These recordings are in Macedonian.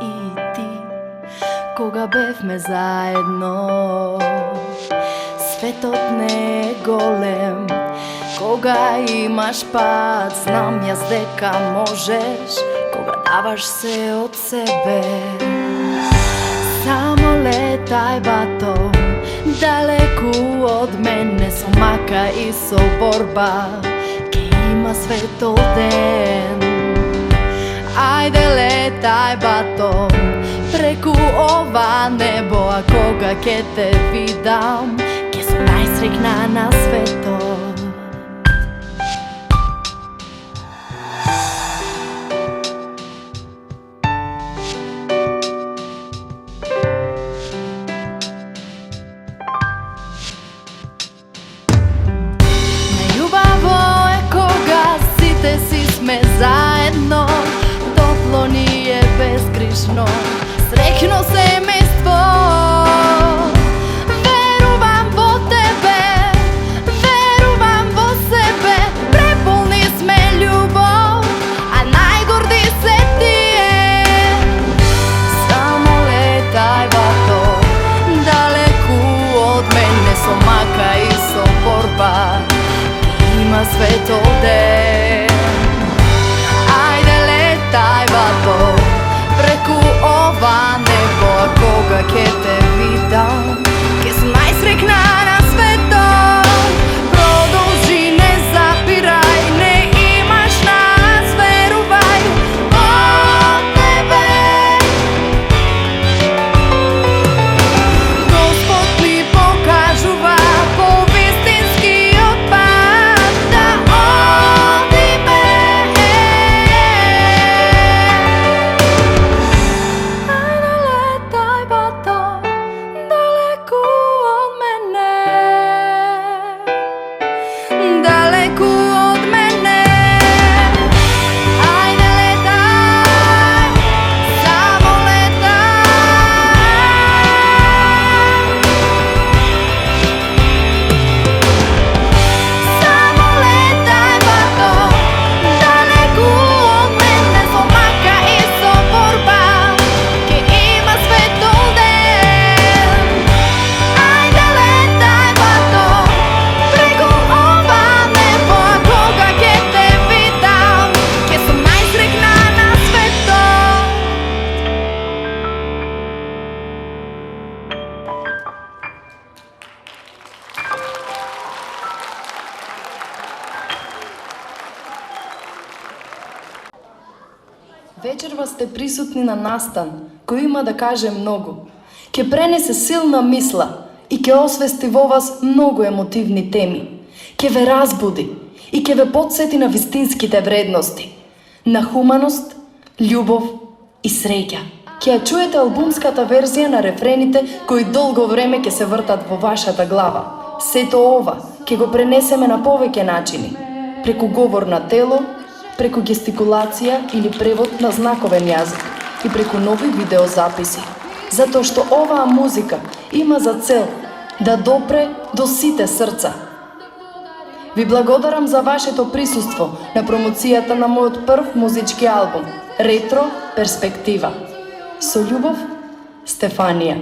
и ти, кога бевме заедно. Светот не е голем, кога имаш пат, знам јас дека можеш, кога даваш се од себе. Само летај бато, далеку од мене, со мака и со борба, ке има светол ден. Ајде летај бато, преку ова небо, а кога ке те видам, ке сум најсрекна на светот. Сме заедно, топло ни е безгришно, среќно семејство. Верувам во тебе, верувам во себе, преполни сме љубов, а најгорди се тие. Само летај бато, далеку од мене, со мака и со борба, има светол ден. Летај бато, преку ова небо, а кога ке те видам, ке сум најсрекна на светот. Продолжи, не запирај, не имаш нас, верувај во тебе. Господ ми покажува повистинскиот пат, да одиме. Вечерва сте присутни на настан, кој има да каже многу. Ке пренесе силна мисла и ке освести во вас многу емотивни теми. Ке ве разбуди и ке ве потсети на вистинските вредности, на хуманост, љубов и среќа. Ке ја чуете албумската верзија на рефрените кои долго време ке се вртат во вашата глава. Сето ова ке го пренесеме на повеќе начини, преку говор на тело, преку гестикулација или превод на знаковен јазик и преку нови видеозаписи. Затоа што оваа музика има за цел да допре до сите срца. Ви благодарам за вашето присуство на промоцијата на мојот прв музички албум Ретро Перспектива. Со љубов, Стефанија.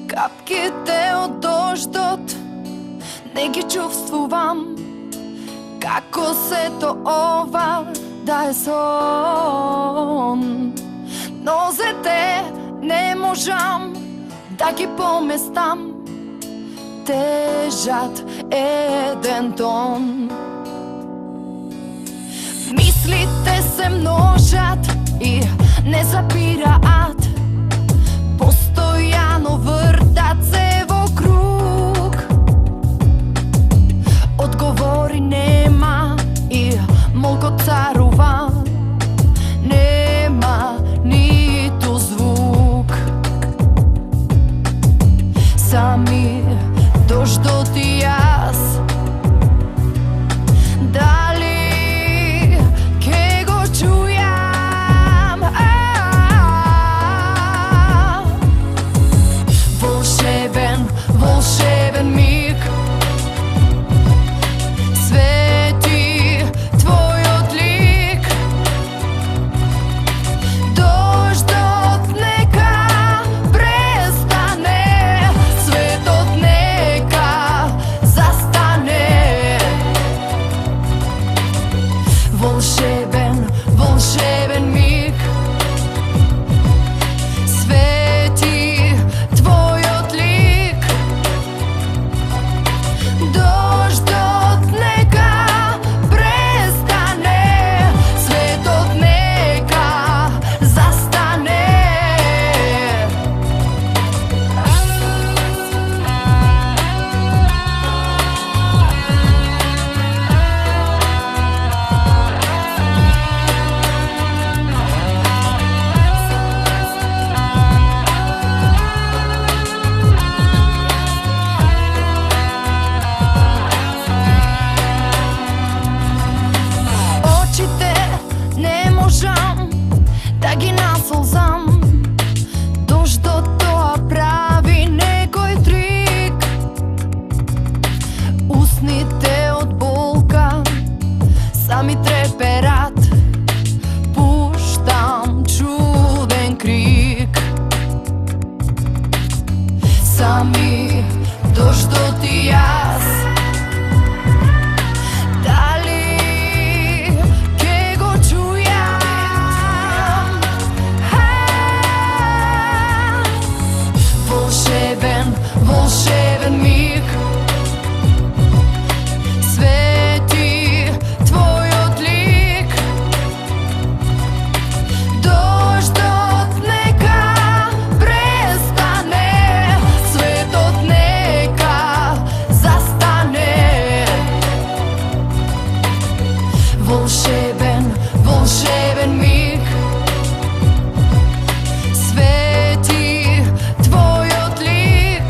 Капките од дождот не ги чувствувам, како сето ова да е сон. Нозете не можам да ги поместам, тежат еден тон. Мислите се множат и не запираат, постојано вртат се во круг. Одговори нема и молкот царува, нема ниту звук. Сами дождот и јас, дали ке го чујам? Волшебен, волшебен миг, свети твојот лик. Дождот нека престане, светот нека застане. Волшебен, волшебен миг, свети твојот лик. Дождот нека престане, светот нека застане. Очите не можам да ги насолзам, дождот тоа прави некој трик. Усните од болка сами треперат, пуштам чуден крик. Сами дождот и јас, дали ке го чујам? Волшебен, волшебен миг, свети твојот лик. Дождот нека престане, светот нека застане. Волшебен, волшебен миг, свети твојот лик.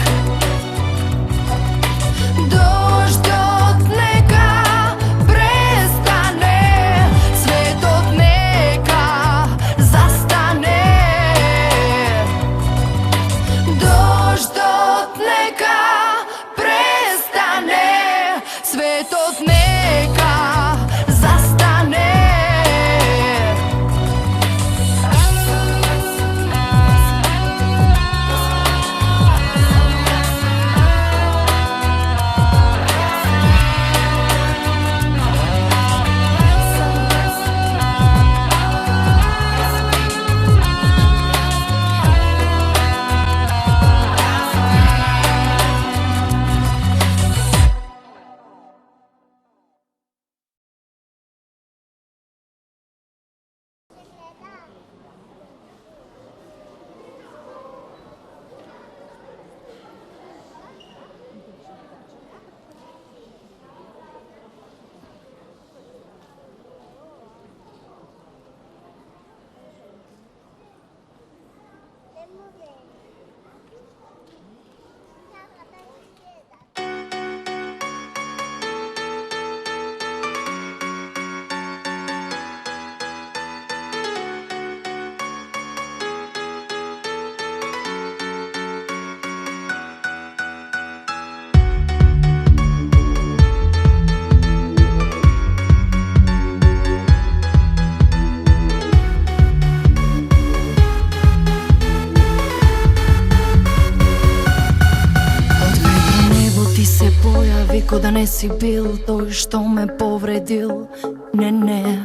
Вико да не си бил тој што ме повредил. Не, не.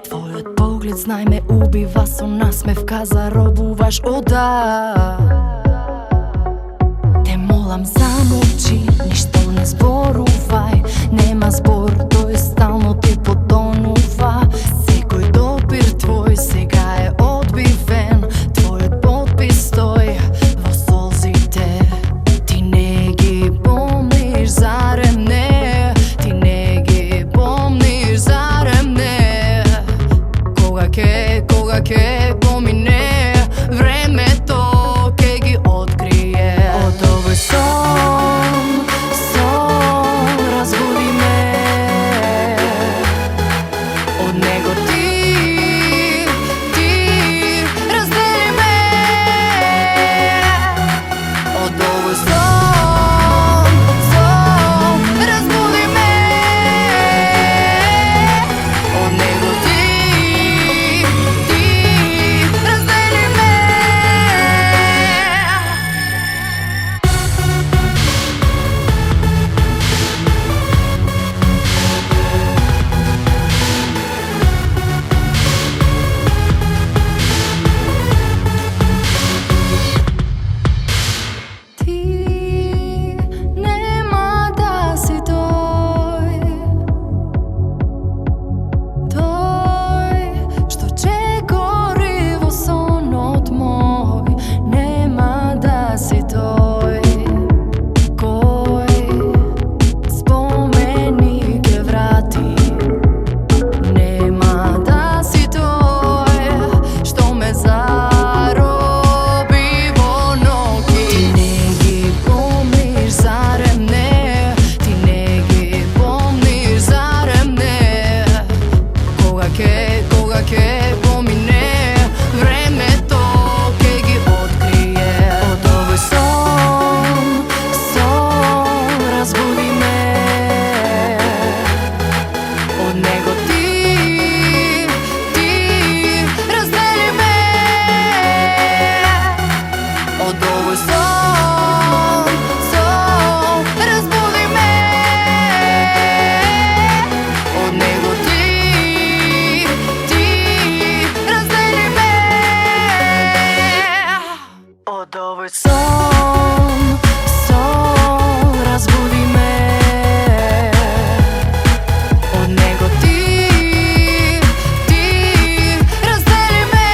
Твојот поглед, знај, ме убива, со насмевка заробуваш. О да, те молам замолчи, ништо не зборувај. Нема збор, тој стално ти потонува. Секој допир твој сега е одбивен. Твојот подпис стои во солзите. Ти не ги помниш, зарем не? Ти не ги помниш, зарем не? Кога ќе помине времето, ќе ги открие. Од овој сон разбуди ме. Од него ти раздели ме. Од овој сон разбуди ме. Од него ти раздели ме. Ти нема да си тој што чекори во сонот мој. Нема да си тој кој спомени ке врати. Нема да си тој што ме зароби во ноги. Ти не ги помниш, зарем не? Ти не ги помниш, зарем не? Кога ќе помине времето, ќе ги открие. Од овој сон разбуди ме. Од него ти раздели ме. Од овој сон разбуди ме. Од него ти раздели ме. Од овој сон разбуди ме. Од него ти раздели ме.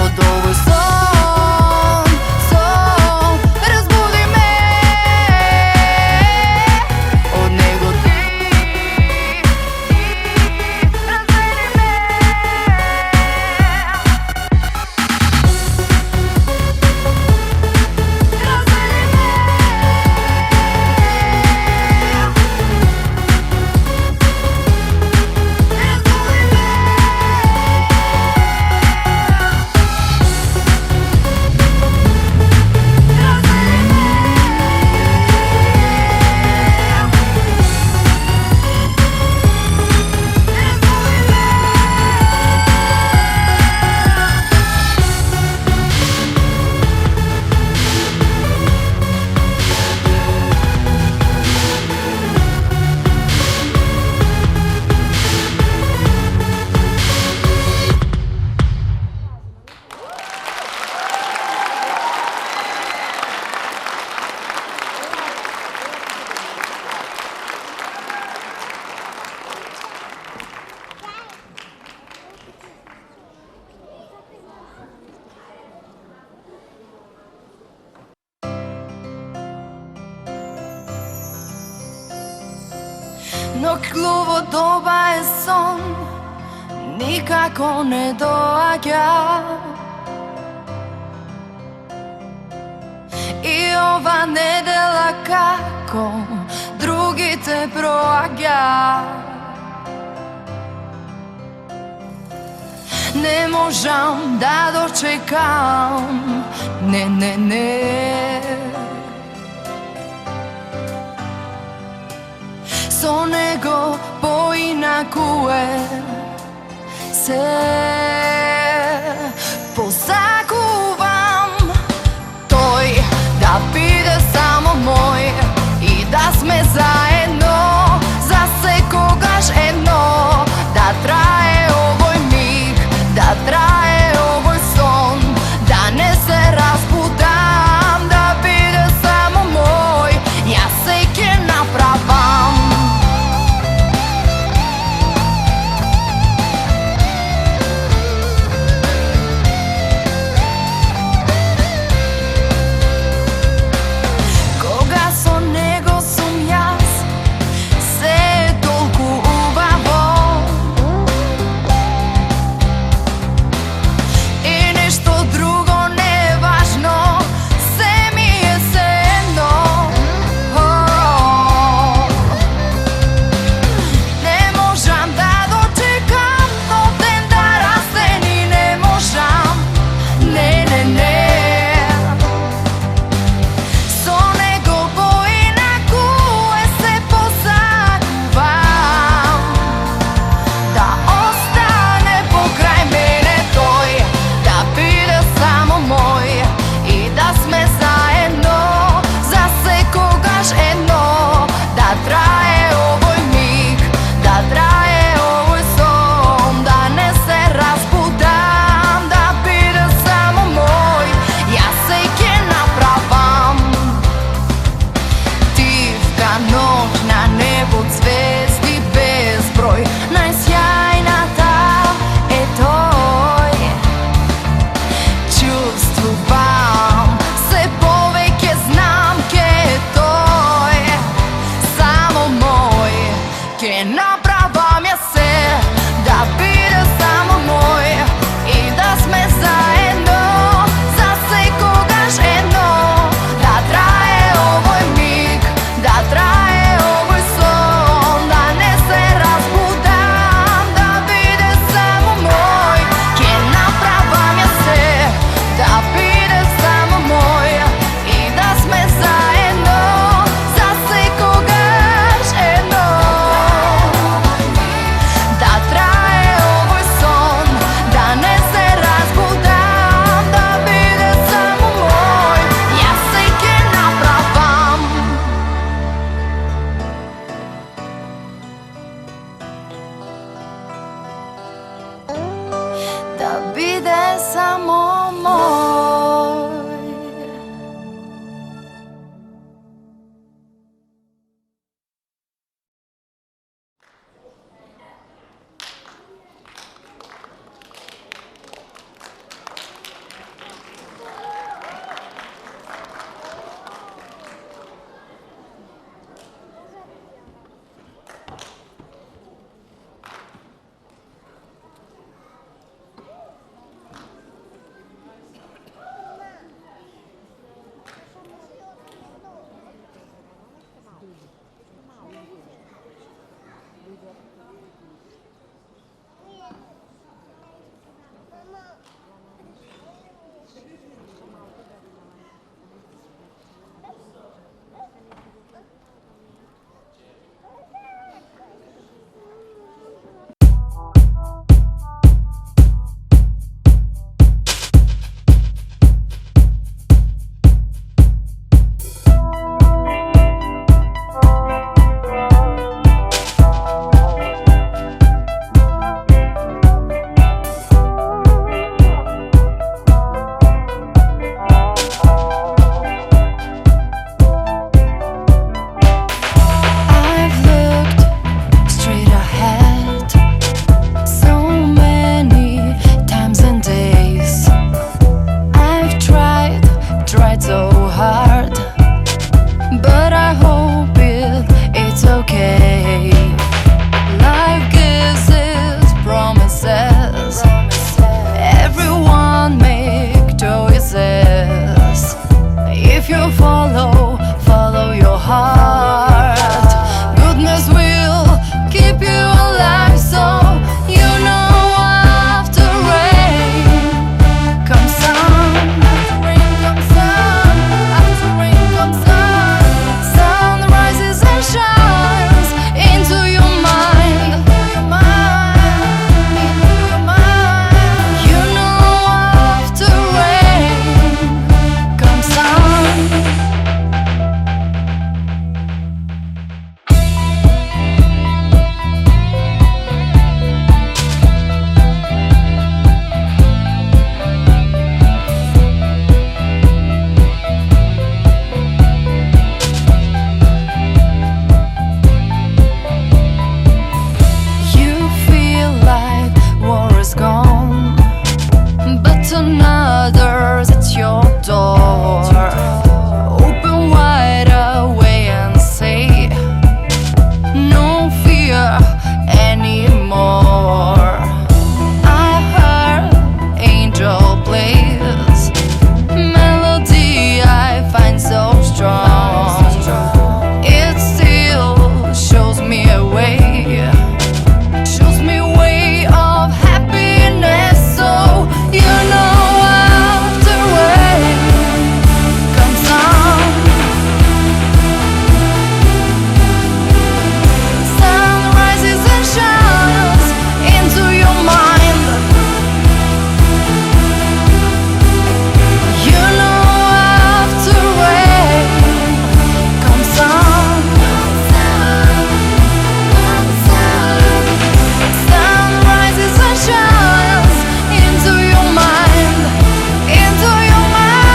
Од овој сон разбуди ме. Од него ти раздели ме. Но клуво доба е сон, никако не доаѓа. И ова недела како другите проаѓа. Не можам да дочекам, не. Со него поинаку е, се посакувам тој да биде само it's so hard, but I hope it's okay. Life gives its promises. Everyone make choices. If you follow your heart, goodness will keep you alive. So you know after rain comes sun. After rain comes sun. After rain comes sun. Sun rises and shines into your mind. You know after rain comes sun. You feel like war is gone, but tonight others at your door. Open wide away and say no fear anymore. I heard angel plays melody I find so strong. It still shows me a way. Shows me a way of happiness. So you know after rain comes sun. Sun rises and shines into your mind. You know after rain comes sun. Sun rises and shines into your mind. Into your mind.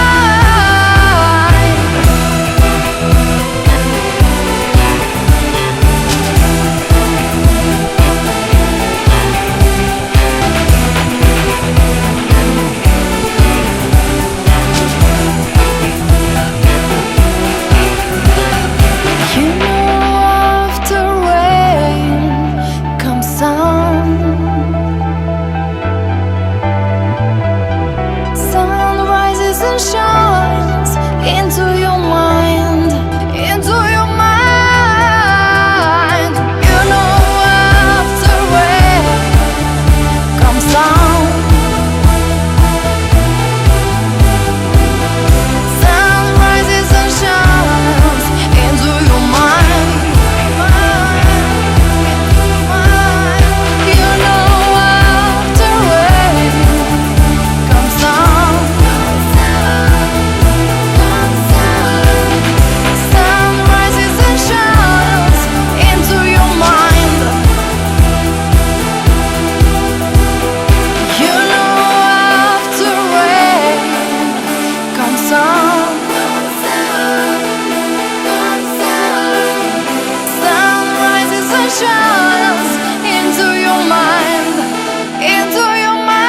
You know after rain comes sun. Sun rises and shines into your mind. Into your mind. You know after rain comes sun. Sun rises and shines into your mind. You know after rain comes sun. Sun rises and shines into your mind. You know after rain comes sun. Sun rises and shines into your mind. Into your mind.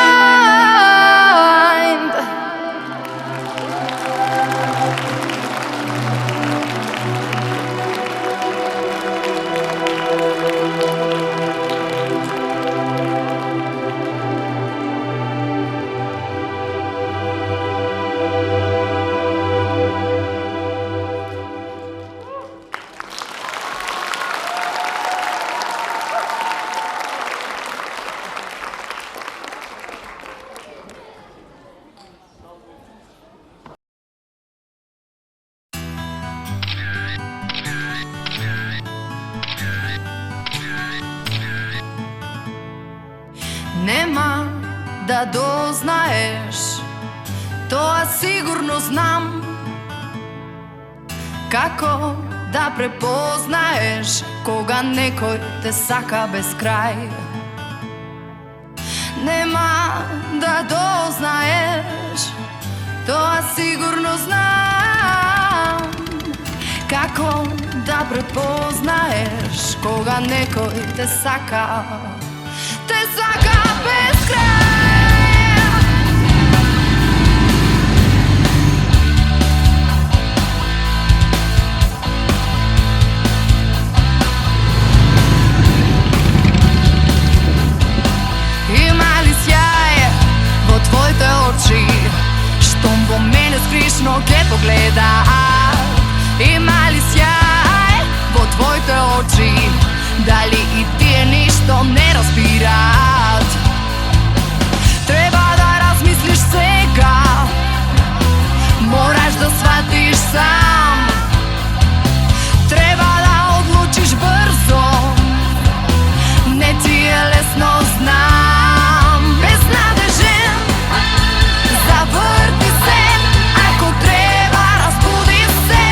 Нема да дознаеш, тоа сигурно знам. Како да препознаеш кога некој те сака без крај. Нема да дознаеш, тоа сигурно знам. Како да препознаеш кога некој те сака без крај. мене скришно ке погледаат. Има ли сјај во твоите очи? Дали и тие ништо не разбираат? Треба да размислиш сега, мораш да сватиш сам. Треба да одлучиш брзо, не ти е лесно, знам. Безнадежен, заврти се, ако треба разбуди се.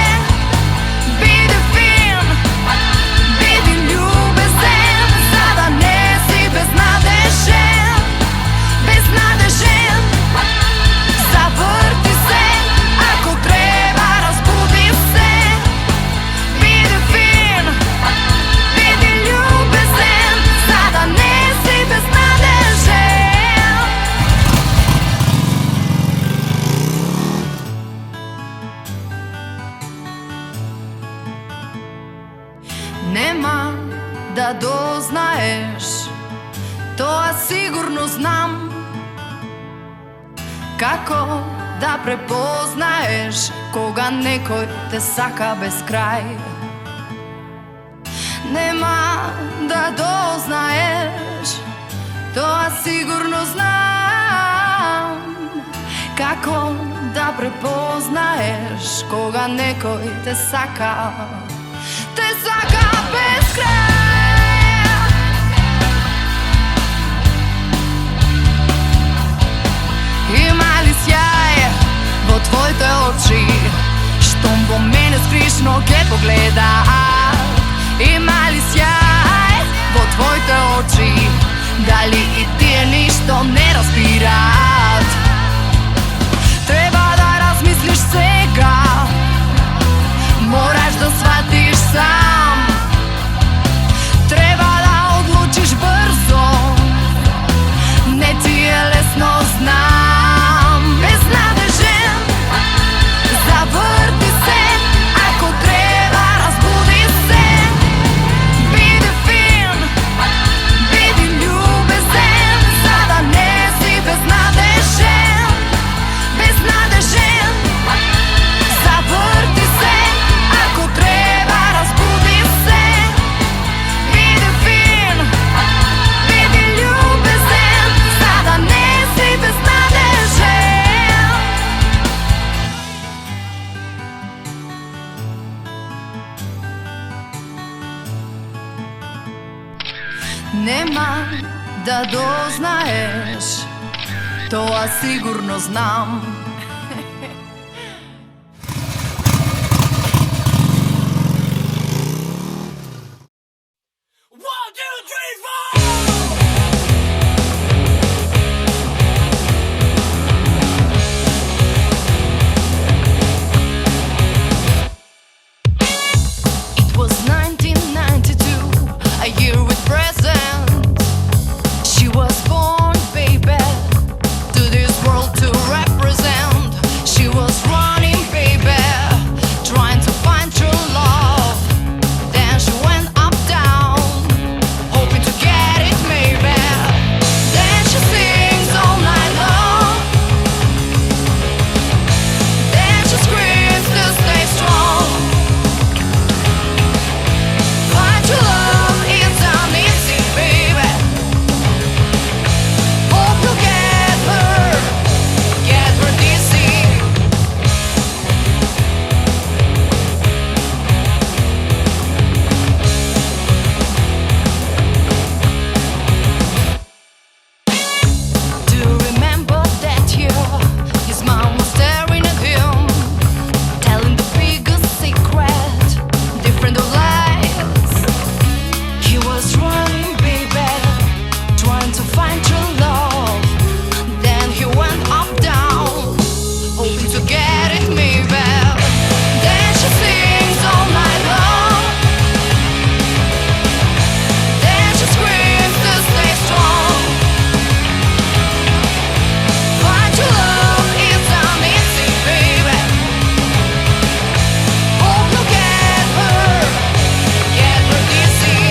Биди фин, биди љубезен, за да не си безнадежен. Безнадежен, заврти се, ако треба разбуди се. Биди фин, биди љубезен, за да не си безнадежен. Нема да дознаеш, тоа сигурно знам, како да препознаеш кога некој те сака без крај. Нема да дознаеш, тоа сигурно знам, како да препознаеш кога некој те сака без крај. Има ли сјај во твоите очи? Штом во мене скришно ке погледаат. Има ли сјај во твоите очи? Дали и тие ништо не разбираат? Треба да размислиш сега, мораш да сватиш сам. Треба да одлучиш брзо, не ти е лесно, знам. Безнадежен, заврти се, ако треба разбуди се. Биди фин, биди љубезен, за да не си безнадежен. Безнадежен, заврти се, ако треба разбуди се. Биди фин, биди љубезен, за да не си безнадежен. Нема да дознаеш, тоа сигурно знам. It was 1992, a year with presents. She was born, baby, to this world to represent. She was running, baby, trying to find true love. Then she went up, down, hoping to get it, maybe. Then she sings all night long. Then she screams to stay strong. Find true love, it's uneasy, baby. Hope you'll get her dizzy. Do you remember that year? His mom was staring at him, telling the biggest secret, different of lies. He was running, baby, trying to find true love. Then he went up, down, hoping to get it, maybe. Then she sings all night long. Then she screams to stay strong. Find true love, it's uneasy, baby. Hope you'll get her dizzy.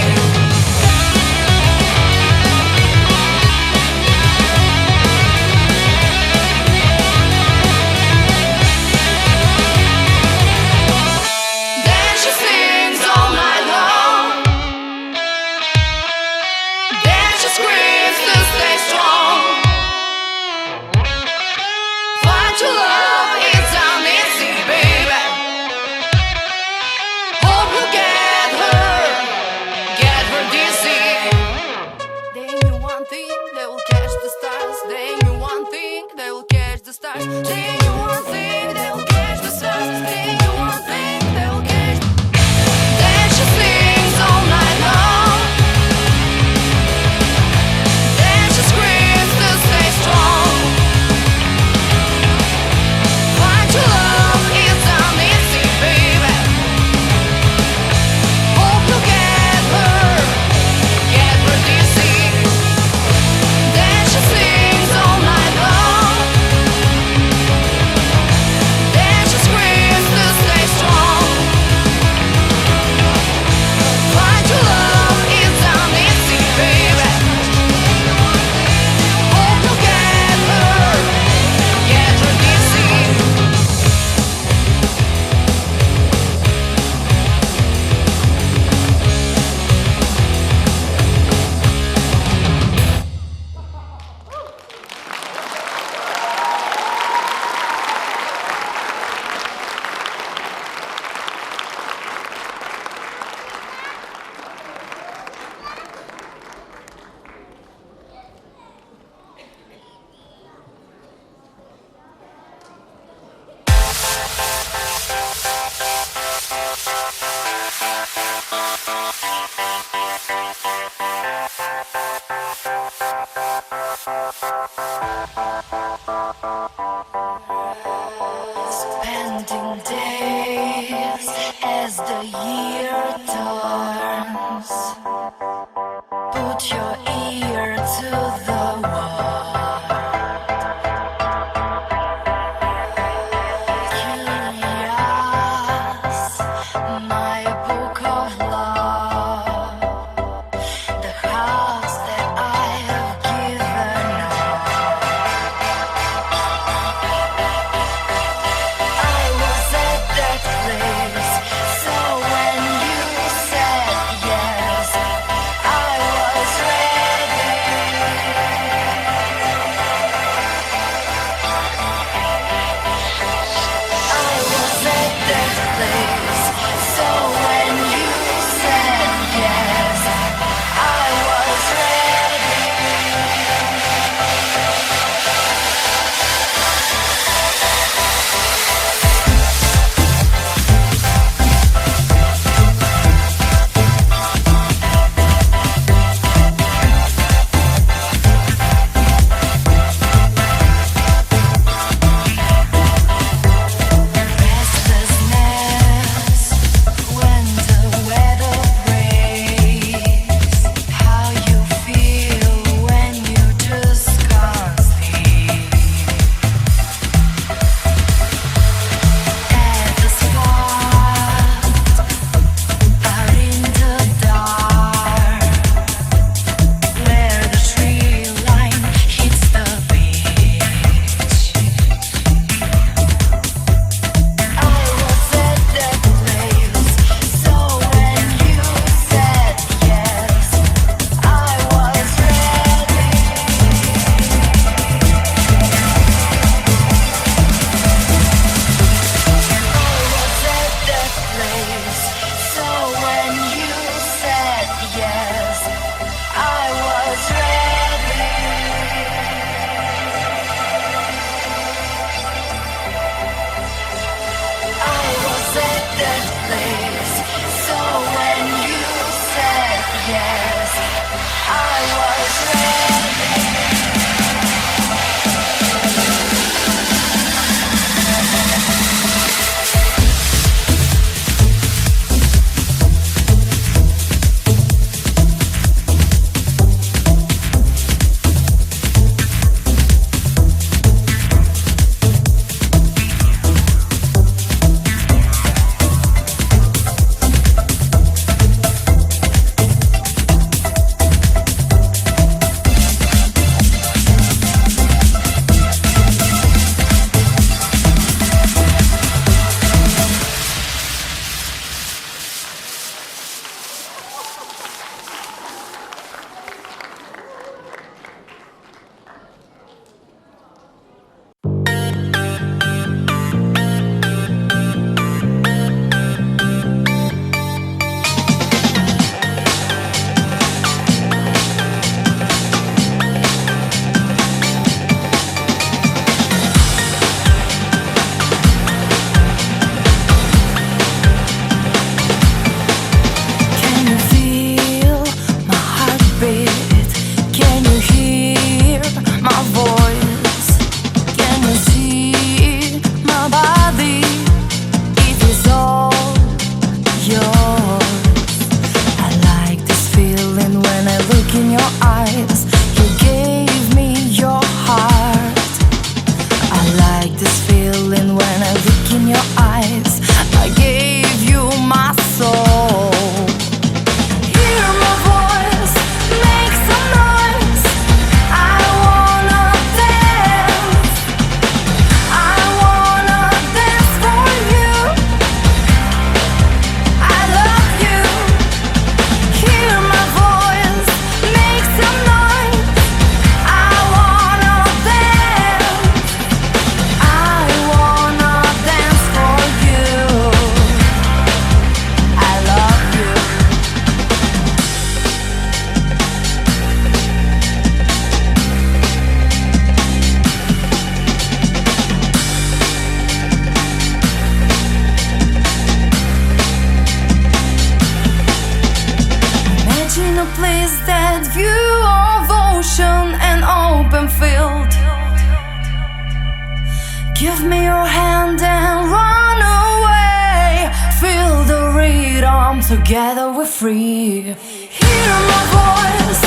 Give me your hand and run away. Feel the rhythm, together we're free. Hear my voice,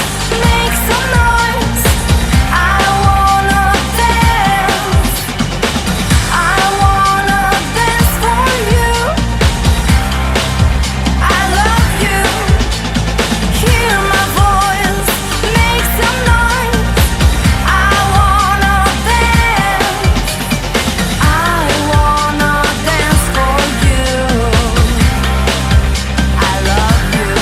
make some noise. I wanna dance. I wanna dance for you. I love you. Hear my voice, make some noise. I wanna dance. I wanna dance for you. I love you.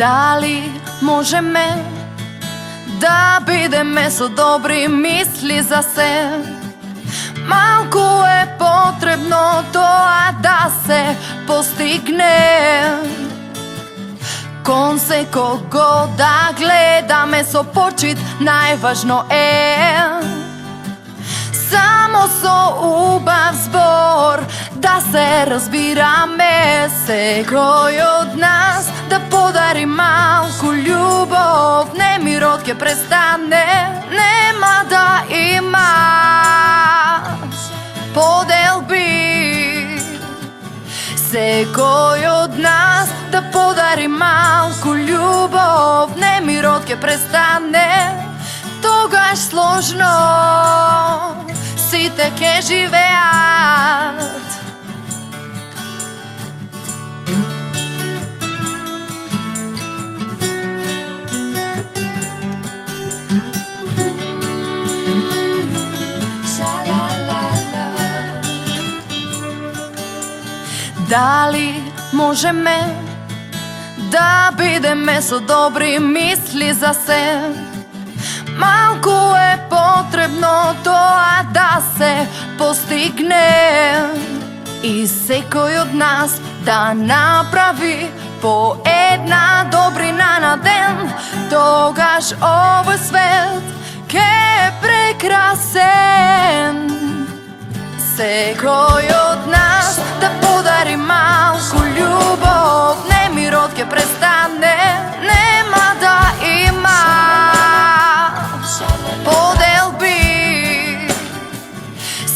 Дали можеме да бидеме со добри мисли за се? Малку е потребно тоа да се постигне. Кон секого да гледаме со почит, најважно е само со убав збор да се разбираме. Секој од нас да подари малку љубов, немирот ќе престане, нема да има поделби. Секој од нас да подари малку љубов, немирот ќе престане, тогаш сложно сите ќе живеат. Дали можеме да бидеме со добри мисли за се? Малку е потребно тоа да се постигне. И секој од нас да направи по една добрина на ден, тогаш овој свет ке е прекрасен. Секој од нас да подари малку љубов, немирот ќе престане, нема да има поделби.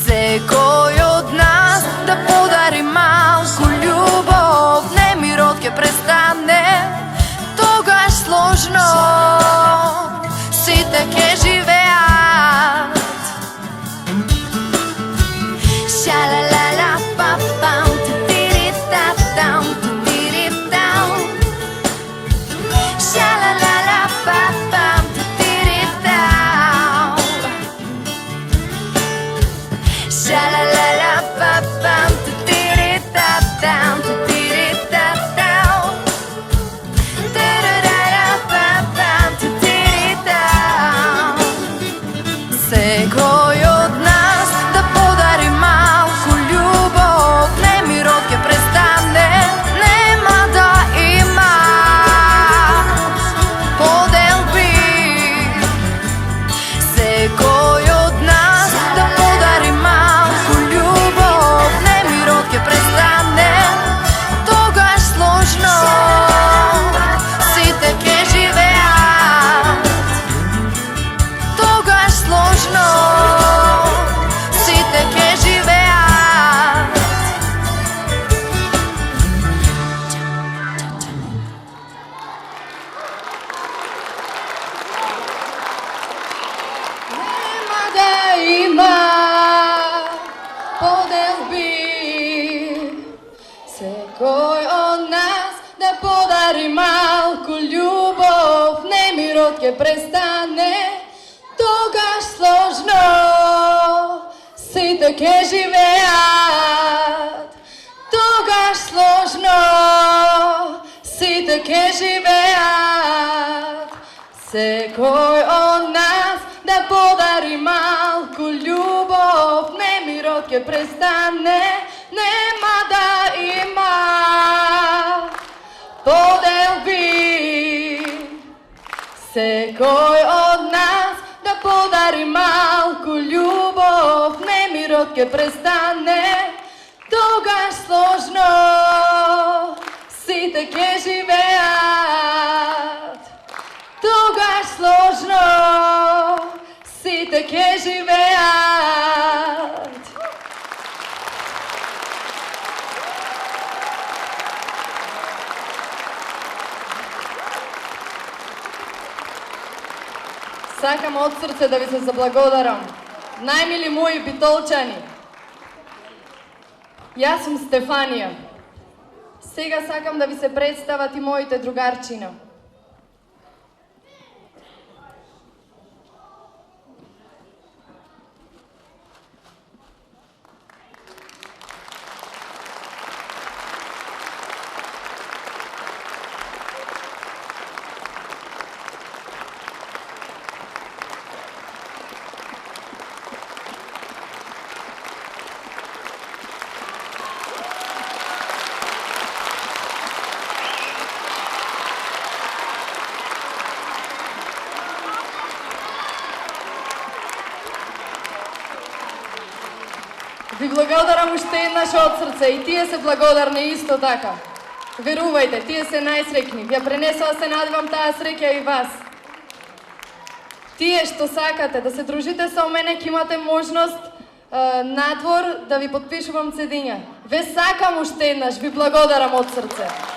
Секој од нас да подари малку љубов, немирот ќе престане, тогаш сложно сите ќе живеат. ќе престане, тогаш сложно сите ќе живеат. Тогаш сложно сите ќе живеат. Секој од нас да подари малку љубов, немирот ќе престане, нема да има поделби. Секој од нас да подари малку љубов, немирот ќе престане, тогаш сложно сите ќе живеат. Тогаш сложно сите ќе живеат. Сакам од срце да ви се заблагодарам. Најмили мои битолчани, јас сум Стефанија. Сега сакам да ви се представат и моите другарчина. Ви благодарам уште еднаш од срце и тие се благодарни исто така. Верувајте, тие се најсреќни. Ја пренесува, се надевам, таа среќа и вас. Тие што сакате да се дружите со мене, ќе имате можност надвор да ви потпишувам цедиња. Ве сакам уште еднаш, ви благодарам од срце.